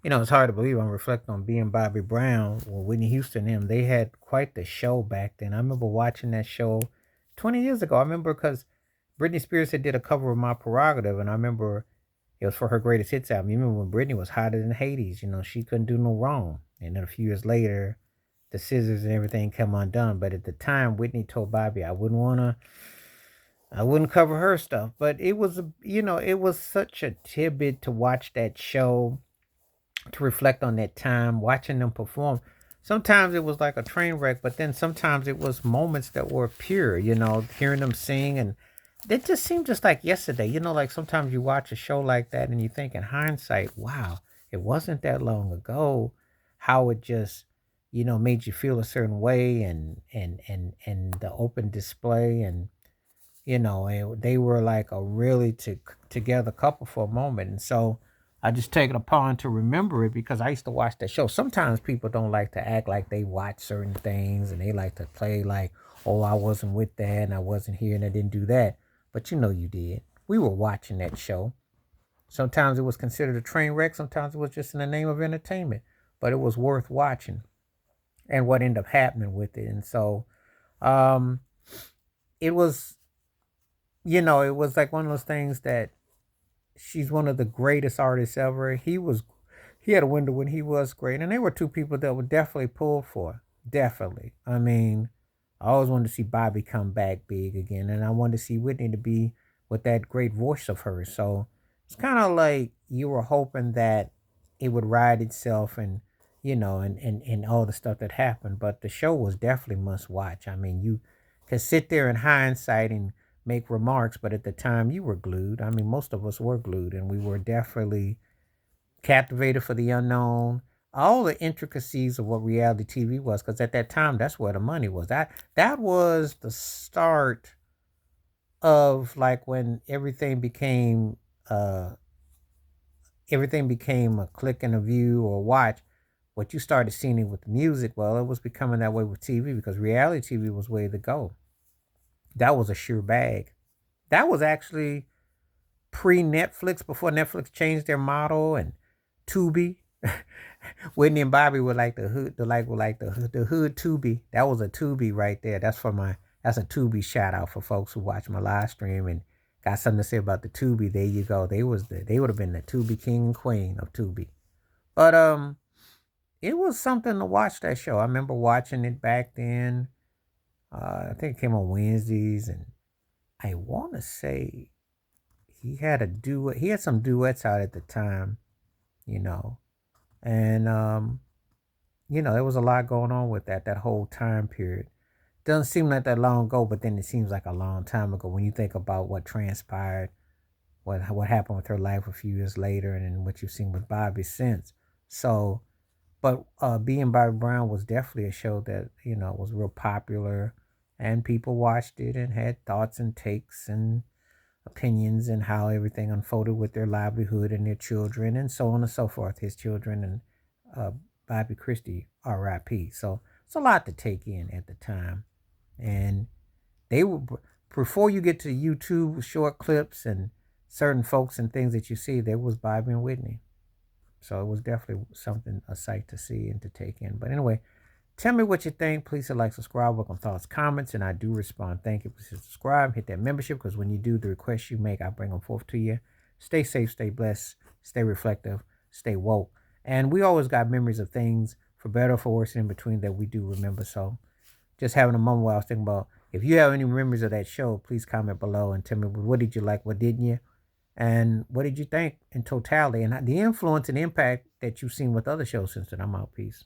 It's hard to believe I'm reflecting on being Bobby Brown or Whitney Houston. Them they had quite the show back then. I remember watching that show 20 years ago. I remember because Britney Spears had did a cover of My Prerogative, and I remember it was for her greatest hits album. You remember when Britney was hotter than Hades? She couldn't do no wrong. And then a few years later, the scissors and everything come undone. But at the time, Whitney told Bobby, I wouldn't cover her stuff. But it was, it was such a tidbit to watch that show, to reflect on that time, watching them perform. Sometimes it was like a train wreck, but then sometimes it was moments that were pure, hearing them sing. And it just seemed just like yesterday. Like sometimes you watch a show like that and you think in hindsight, wow, it wasn't that long ago how it just, made you feel a certain way, and the open display, and they were like a really together couple for a moment. And so I just take it upon to remember it because I used to watch that show. Sometimes people don't like to act like they watch certain things, and they like to play like, oh, I wasn't with that and I wasn't here and I didn't do that. But you did. We were watching that show. Sometimes it was considered a train wreck. Sometimes it was just in the name of entertainment, but it was worth watching and what ended up happening with it. And so um, it was, it was like one of those things that she's one of the greatest artists ever. He had a window when he was great, and there were two people that would definitely pull for. Definitely. I mean, I always wanted to see Bobby come back big again, and I wanted to see Whitney to be with that great voice of hers. So it's kind of like you were hoping that it would ride itself, and and all the stuff that happened. But the show was definitely must watch. I mean, you could sit there in hindsight and make remarks, but at the time you were glued. I mean, most of us were glued, and we were definitely captivated for the unknown. All the intricacies of what reality TV was, because at that time, that's where the money was. That was the start of like when everything became a click and a view or watch. What you started seeing it with music, well, it was becoming that way with TV because reality TV was way to go. That was a sure bag. That was actually pre Netflix, before Netflix changed their model, and Tubi. Whitney and Bobby were like the hood, the hood Tubi. That was a Tubi right there. That's a Tubi shout out for folks who watch my live stream and got something to say about the Tubi. There you go. They would have been the Tubi king and queen of Tubi. But it was something to watch that show. I remember watching it back then. I think it came on Wednesdays, and I want to say he had a duet. He had some duets out at the time, you know, and there was a lot going on with that whole time period. Doesn't seem like that long ago, but then it seems like a long time ago when you think about what transpired, what happened with her life a few years later, and then what you've seen with Bobby since. So, but being Bobby Brown was definitely a show that was real popular, and people watched it and had thoughts and takes and opinions and how everything unfolded with their livelihood and their children and so on and so forth. His children and uh, Bobby Christie, R.I.P. So it's a lot to take in at the time, and they were before you get to YouTube short clips and certain folks and things that you see. There was Bobby and Whitney, so it was definitely something a sight to see and to take in. But anyway, tell me what you think. Please hit like, subscribe, welcome thoughts, comments, and I do respond. Thank you. Please subscribe, hit that membership, because when you do, the requests you make, I bring them forth to you. Stay safe, stay blessed, stay reflective, stay woke. And we always got memories of things, for better or for worse, in between, that we do remember. So just having a moment where I was thinking about, if you have any memories of that show, please comment below and tell me, what did you like, what didn't you? And what did you think in totality, and the influence and impact that you've seen with other shows since then. I'm out. Peace.